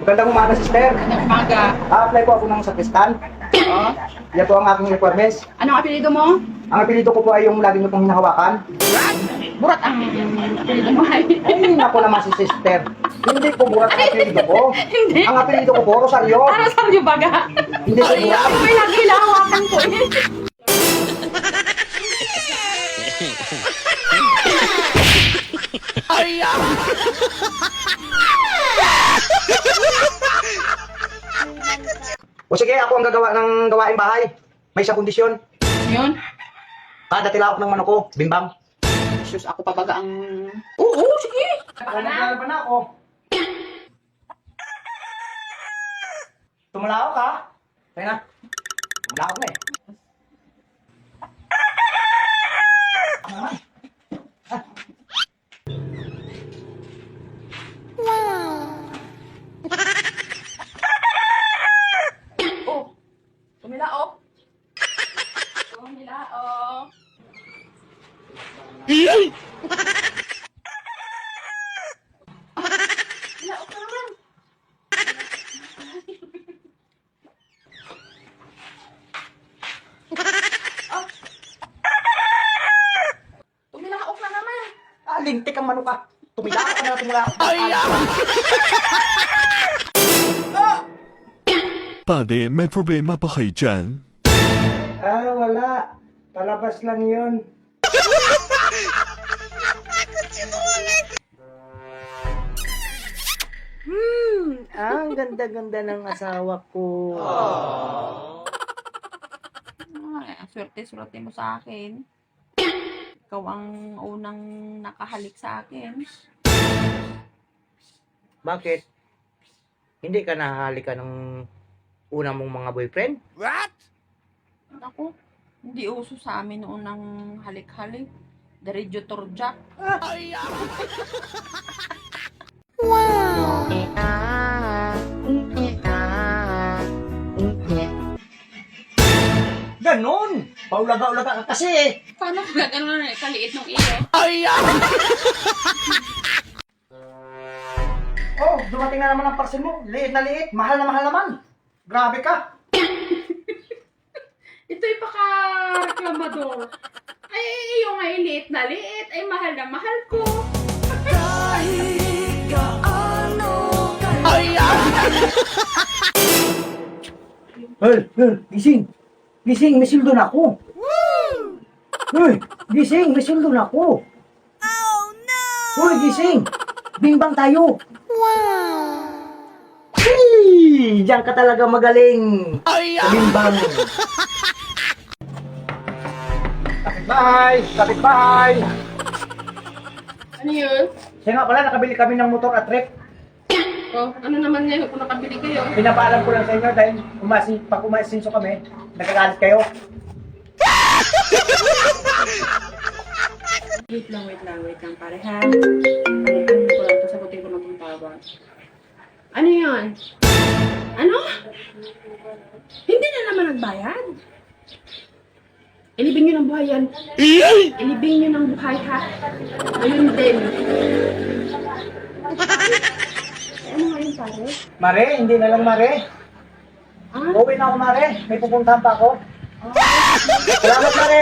Gandang umaga, sister. Umaga. A-apply po ako ng sakristan. Oh. Yan po ang aking requirements. Anong apelido mo? Ang apelido ko po ay yung lagi niyo pong hinahawakan. Burat ang apelido mo ay. Ay, naku naman si sister. Hindi po burat ang apelido ko. Hindi. Ang apelido ko po, Rosario. Ano saan yung baga? Hindi po burat. Ako may lagi hinahawakan ko eh. O sige, ako ang gagawa ng gawaing bahay. May isang kondisyon. Yun. Kada tilaok ng manok ko, bimbang. Sus, ako pa baga ang... Oo, sige. Naglalaba na ako. Tumalaok ka? Kaya na. Tumalaok na eh. Oh. Tumilaok. Tumilaok. Tumilaok ka naman. Oh. Tumilaok na naman. Ah, lintik ang manok ka. Tumalaok ka na tumalaok. Pare, may problema ba kayo dyan? Ah, wala. Palabas lang yun. Ang ganda-ganda ng asawa ko. Ay, ang swerte-swerte mo sa akin. Ikaw ang unang nakahalik sa akin. Bakit? Hindi ka nahahalikan ng una mong mga boyfriend? Ako, hindi uso sa amin noon ng halik-halik. Diretso turjak. Ganon! Paulaga-ulaga ka kasi eh. Paano ka gano'n na kaliit ng iyo? Oh, dumating na naman ang parcel mo. Liit na liit. Mahal na mahal naman. Grabe ka. Ito'y paka-reklamador. Ay, iyo nga liit na liit. Ay, mahal na mahal ko. Hey, gising. Gising, may sildo na ako. Hey, gising, may sildo na ako. Oh no! Hoy, gising. Bimbang tayo. Hey, diyan ka talaga magaling. Sa bimbang. Kapitbahay, kapitbahay. Ano yun? Siya nga pala, nakabili kami ng motor at trip. Oh, ano naman ngayon kung nakabili kayo? Pinapaalam ko lang sa inyo dahil pag umasinso kami, nagagalit kayo. Wait lang, pare ha. Ano ko lang, sagutin ko na itong tawag. Ano yun? Ano? Hindi na naman nagbayad? Ilibing nyo ng buhay yan. Ilibing nyo ng buhay ha. Ayun din. Ano nga yun pare? Mare, hindi na lang Mare. Ah? Uwi na ako Mare, may pupuntahan pa ako. Salamat Mare.